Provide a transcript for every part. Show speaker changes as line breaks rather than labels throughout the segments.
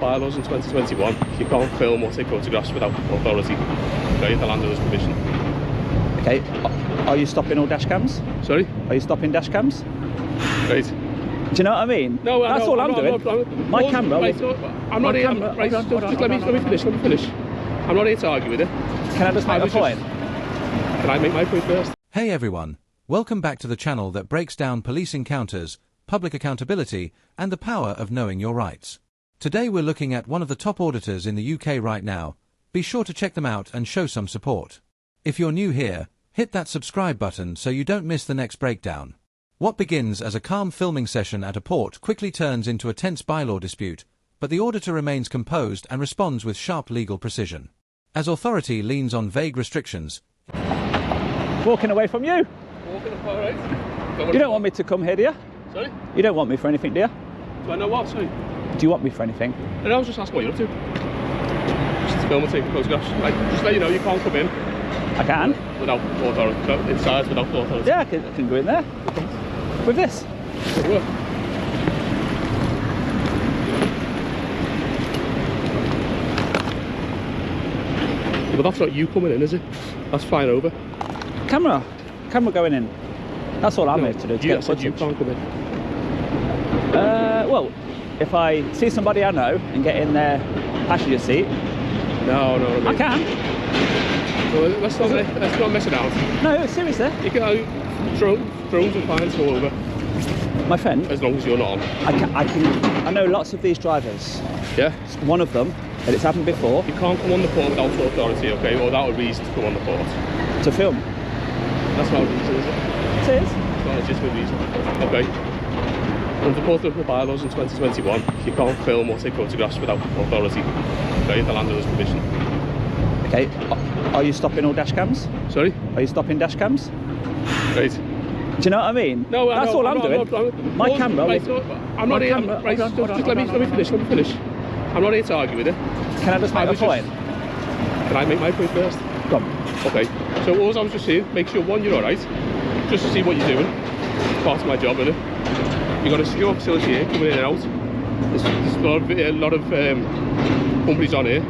bylaws in 2021. You can't film or take photographs without authority. Okay, the landowner's permission.
Okay, are you stopping all dash cams?
Sorry?
Are you stopping dash cams?
Right.
Do you know what I mean?
No,
that's all I'm doing. My camera.
Right, I'm not here. Right, just let me finish. I'm not here to argue with it.
Can I just make a point?
Can I make my point first?
Hey everyone, welcome back to the channel that breaks down police encounters, public accountability, and the power of knowing your rights. Today we're looking at one of the top auditors in the UK right now. Be sure to check them out and show some support. If you're new here, hit that subscribe button so you don't miss the next breakdown. What begins as a calm filming session at a port quickly turns into a tense bylaw dispute, but the auditor remains composed and responds with sharp legal precision. As authority leans on vague restrictions.
Walking away from you.
Walking away, right?
You don't want me to come here, do you?
Sorry?
You don't want me for anything, do you?
Do I know what? Sorry?
Do you want me for anything?
And I was just asking what you're up to. Just to film and take photographs. Just let you know you can't come in.
I can.
Without authority. No, inside without authority.
Yeah, I can go in there. With this.
Good work. But that's not you coming in, is it? That's flying over.
Camera going in. That's all I'm here to do. To
You
get
said you
footage.
can't come in.
Well, if I see somebody I know and get in their passenger seat,
No.
I can.
Well, let's not mess it out.
No, seriously.
You can drones and fines go over
My friend,
as long as you're not on.
I know lots of these drivers.
Yeah.
One of them, and it's happened before,
You can't come on the port without authority, okay? Or without a reason to come on the port.
to film.
That's not a reason, is it?
It is.
It's not a legitimate reason. Okay. Under the bylaws in 2021, you can't film or take photographs without authority. Okay, the landowner's permission.
Okay, are you stopping all dash cams?
Sorry?
Are you stopping dash cams?
Right.
Do you know what I mean?
No,
that's all I'm doing. My camera.
Right, I'm not here. Right,
Hold on,
just let me finish. I'm not here to argue with it.
Can I just make a point?
Can I make my point first?
Come on.
Okay. So all I was just saying, make sure one, you're alright. Just to see what you're doing. It's part of my job, isn't it? You've got a secure facility here, coming in and out. There's a lot of companies on here.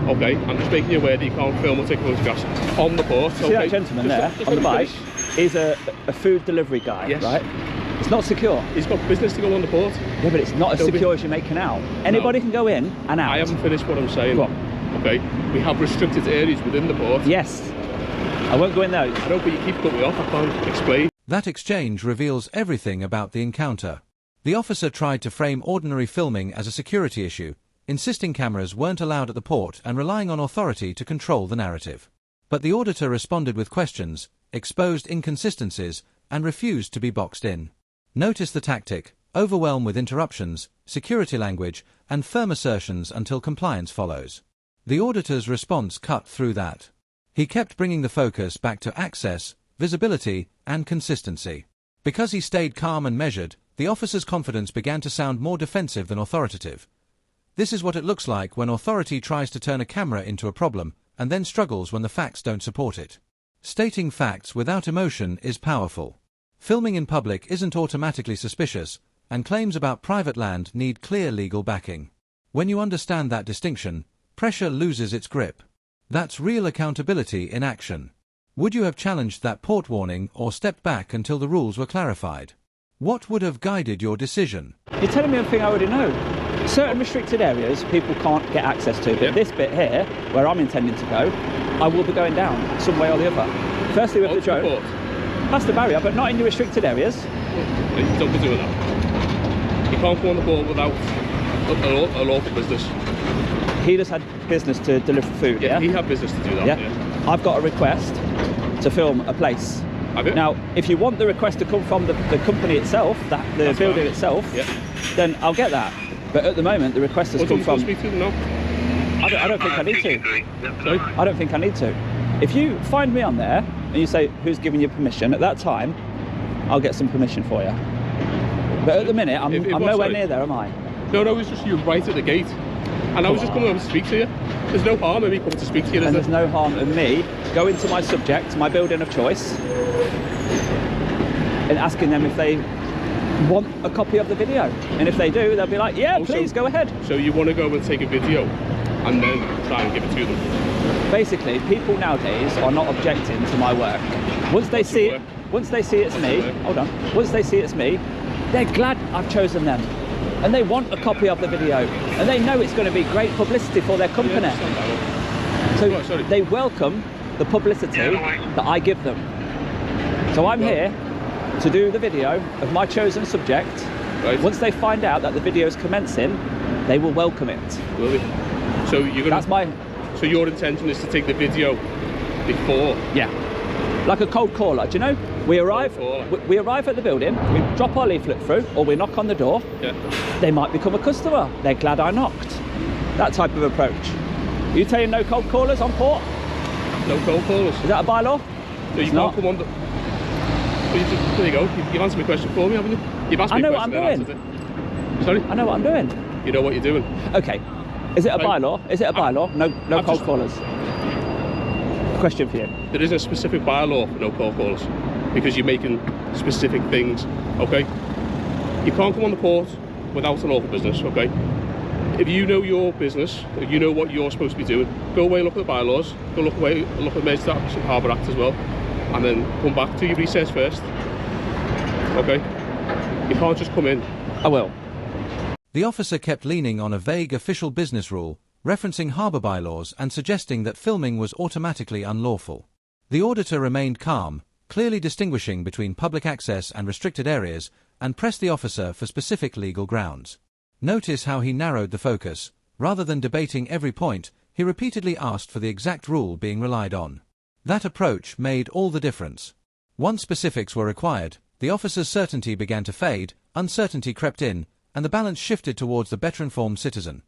Okay, I'm just making you aware that you can't film or take photographs on the port.
See that gentleman there on the bike? He's a food delivery guy,
yes.
right? It's not secure.
He's got business to go on the port.
Yeah, but it's not as secure as you're making out. Anybody can go in and out.
I haven't finished what I'm saying.
Go on.
Okay, we have restricted areas within the port.
Yes. I won't go in there.
I know, but you keep cutting me off. I can't explain.
That exchange reveals everything about the encounter. The officer tried to frame ordinary filming as a security issue, insisting cameras weren't allowed at the port and relying on authority to control the narrative. But the auditor responded with questions, exposed inconsistencies, and refused to be boxed in. Notice the tactic: overwhelm with interruptions, security language, and firm assertions until compliance follows. The auditor's response cut through that. He kept bringing the focus back to access, visibility, and consistency. Because he stayed calm and measured, the officer's confidence began to sound more defensive than authoritative. This is what it looks like when authority tries to turn a camera into a problem, and then struggles when the facts don't support it. Stating facts without emotion is powerful. Filming in public isn't automatically suspicious, and claims about private land need clear legal backing. When you understand that distinction, pressure loses its grip. That's real accountability in action. Would you have challenged that port warning or stepped back until the rules were clarified? What would have guided your decision?
You're telling me everything I already know. Certain restricted areas people can't get access to, but this bit here, where I'm intending to go, I will be going down some way or the other. Firstly with the drone, past the barrier, but not in the restricted areas.
You don't be doing that. You can't go on the port without a lawful business.
He just had business to deliver food, yeah?
He had business to do that,
yeah. I've got a request to film a place.
Have you?
Now, if you want the request to come from the company itself, the building itself, then I'll get that. But at the moment, the request has come from...
Speak to them now.
I don't think I need to. Sorry? I don't think I need to. If you find me on there and you say, who's giving you permission, at that time, I'll get some permission for you. But at the minute, I'm nowhere near there, am I?
No, it's just you right at the gate. And I was just coming over to speak to you. There's no harm in me coming to speak to you,
and there's no harm in me going to my subject, my building of choice, and asking them if they want a copy of the video. And if they do, they'll be like, yeah, please go ahead.
So you want to go and take a video and then try and give it to them?
Basically, people nowadays are not objecting to my work. Once they see it's me, hold on, once they see it's me, they're glad I've chosen them. And they want a copy of the video. And they know it's going to be great publicity for their company. So they welcome the publicity that I give them. So I'm here to do the video of my chosen subject.
Right.
Once they find out that the video is commencing, they will welcome it.
Will they? So you're gonna.
That's my.
So your intention is to take the video before?
Yeah. Like a cold caller. Do you know? We arrive at the building, we drop our leaflet through, or we knock on the door.
Yeah.
They might become a customer. They're glad I knocked. That type of approach. Are you saying no cold callers on port?
No cold callers.
Is that a bylaw?
So you can't come on the... There you go. You've answered my question for me, haven't you? You've asked me a question.
I know what I'm doing.
Sorry?
I know what I'm doing.
You know what you're doing.
Okay. Is it a bylaw? Is it a bylaw? No cold callers. Question for you.
There is a specific bylaw for no cold callers because you're making specific things, okay? You can't come on the port without an lawful business, okay? If you know your business, if you know what you're supposed to be doing, go away and look at the bylaws, go look away and look at the Emergency and Harbour Act as well, and then come back to your research first, okay? You can't just come in.
I will.
The officer kept leaning on a vague official business rule, referencing harbour bylaws and suggesting that filming was automatically unlawful. The auditor remained calm, clearly distinguishing between public access and restricted areas, and pressed the officer for specific legal grounds. Notice how he narrowed the focus. Rather than debating every point, he repeatedly asked for the exact rule being relied on. That approach made all the difference. Once specifics were required, the officer's certainty began to fade, uncertainty crept in, and the balance shifted towards the better-informed citizen.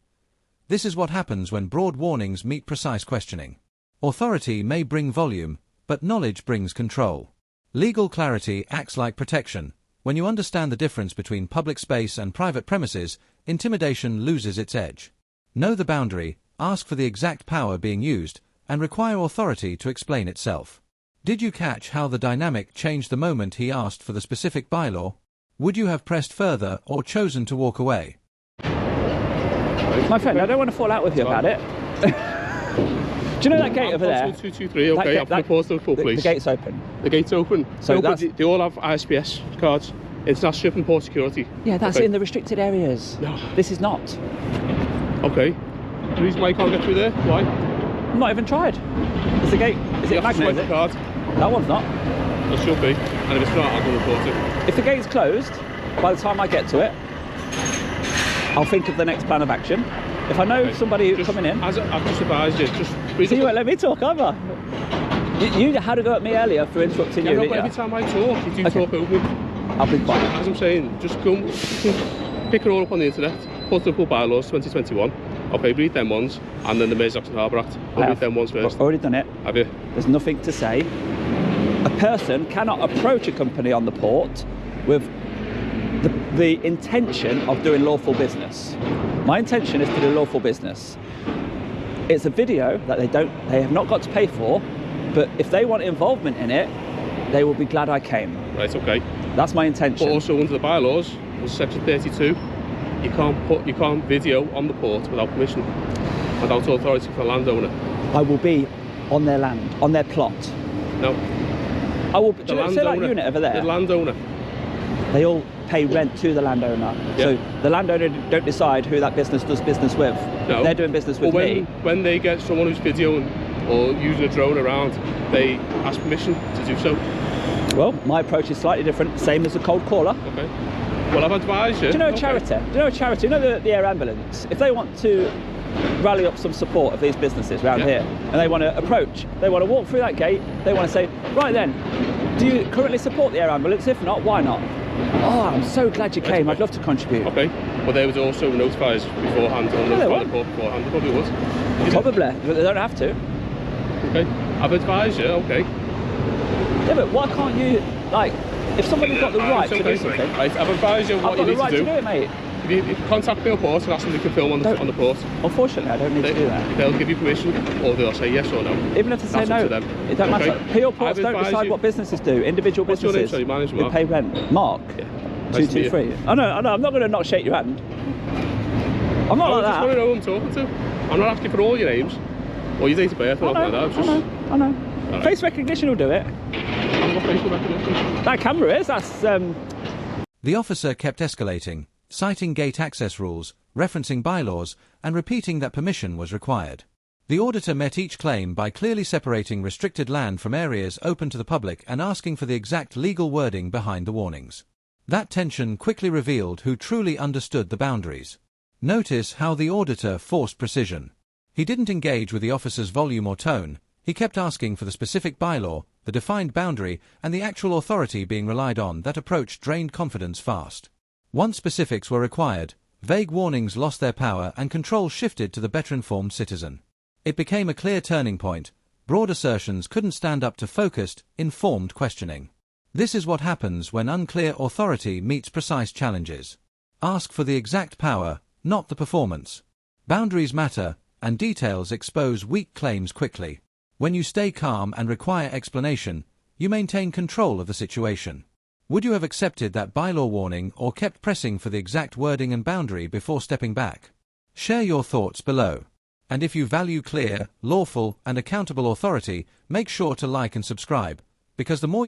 This is what happens when broad warnings meet precise questioning. Authority may bring volume, but knowledge brings control. Legal clarity acts like protection. When you understand the difference between public space and private premises, intimidation loses its edge. Know the boundary, ask for the exact power being used, and require authority to explain itself. Did you catch how the dynamic changed the moment he asked for the specific bylaw? Would you have pressed further or chosen to walk away?
My friend, I don't want to fall out with you about it. Do you know that gate over there?
223, okay, I'm going to pause the full police.
The gate's open.
The gate's open.
So
they all have ISPS cards. International Ship and Port Security.
Yeah, that's in the restricted areas.
No.
This is not.
Okay. The reason why you can't get through there? Why?
I've not even tried. Is the gate, is it magnet?
Card.
That one's not.
It should be. And if it's not, I'll go report it.
If the gate's closed, by the time I get to it, I'll think of the next plan of action. If I know somebody who's coming in...
As I've just advised you, just...
So you won't let me talk, have I? You had to go at me earlier for interrupting you,
No, but every time I talk, you do talk over me.
I'll be quiet.
As I'm saying, just go pick it all up on the internet, Portable Bylaws 2021. Okay, read them ones, and then the Emergency and Harbour Act. Read them ones first.
I've already done it.
Have you?
There's nothing to say. A person cannot approach a company on the port with the intention of doing lawful business. My intention is to do lawful business. It's a video that they have not got to pay for, but if they want involvement in it, they will be glad I came.
Right, okay.
That's my intention.
But also under the bylaws, section 32, you can't video on the port without permission, without authority from the landowner.
I will be on their land, on their plot.
No.
I will. Do you know, see that unit over there?
The landowner.
They all pay rent to the landowner.
Yeah.
So the landowner don't decide who that business does business with.
No.
They're doing business with me.
When they get someone who's videoing or using a drone around, they ask permission to do so.
Well, my approach is slightly different, same as a cold caller.
Okay. Well, I've advised you.
Do you know a charity? Do you know a charity? You know the air ambulance? If they want to rally up some support of these businesses around here, and they want to approach, they want to walk through that gate, they want to say, right then, do you currently support the air ambulance? If not, why not? Oh, I'm so glad you came. I'd love to contribute.
Okay. Well, they would also notify us beforehand, or notify the port beforehand. They probably would.
Probably, but they don't have to.
Okay. I've advised you. Okay.
Yeah, but why can't you, like, if somebody's got the right to do something...
Right, I've advised you what you need to do.
I've got the right to do it, mate.
If you contact the port and ask them to film on the port.
Unfortunately, I don't need to do that.
They'll give you permission, or they'll say yes or no.
Even if they say no, it don't matter. PO ports don't decide what businesses do. Individual businesses
What's your name? Sorry, my name's Mark.
Who pay rent. Mark?
Yeah. Nice to meet you.
223. I know, I'm not going to not shake your hand. I'm not like
I just
that.
want to know who I'm talking to. I'm not asking for all your names or your date of birth or anything like that.
I know. Right. Face recognition will do it.
I've got facial recognition.
That camera is, that's...
The officer kept escalating, citing gate access rules, referencing bylaws, and repeating that permission was required. The auditor met each claim by clearly separating restricted land from areas open to the public and asking for the exact legal wording behind the warnings. That tension quickly revealed who truly understood the boundaries. Notice how the auditor forced precision. He didn't engage with the officer's volume or tone. He kept asking for the specific bylaw, the defined boundary, and the actual authority being relied on. That approach drained confidence fast. Once specifics were required, vague warnings lost their power and control shifted to the better-informed citizen. It became a clear turning point. Broad assertions couldn't stand up to focused, informed questioning. This is what happens when unclear authority meets precise challenges. Ask for the exact power, not the performance. Boundaries matter, and details expose weak claims quickly. When you stay calm and require explanation, you maintain control of the situation. Would you have accepted that bylaw warning or kept pressing for the exact wording and boundary before stepping back? Share your thoughts below. And if you value clear, lawful, and accountable authority, make sure to like and subscribe, because the more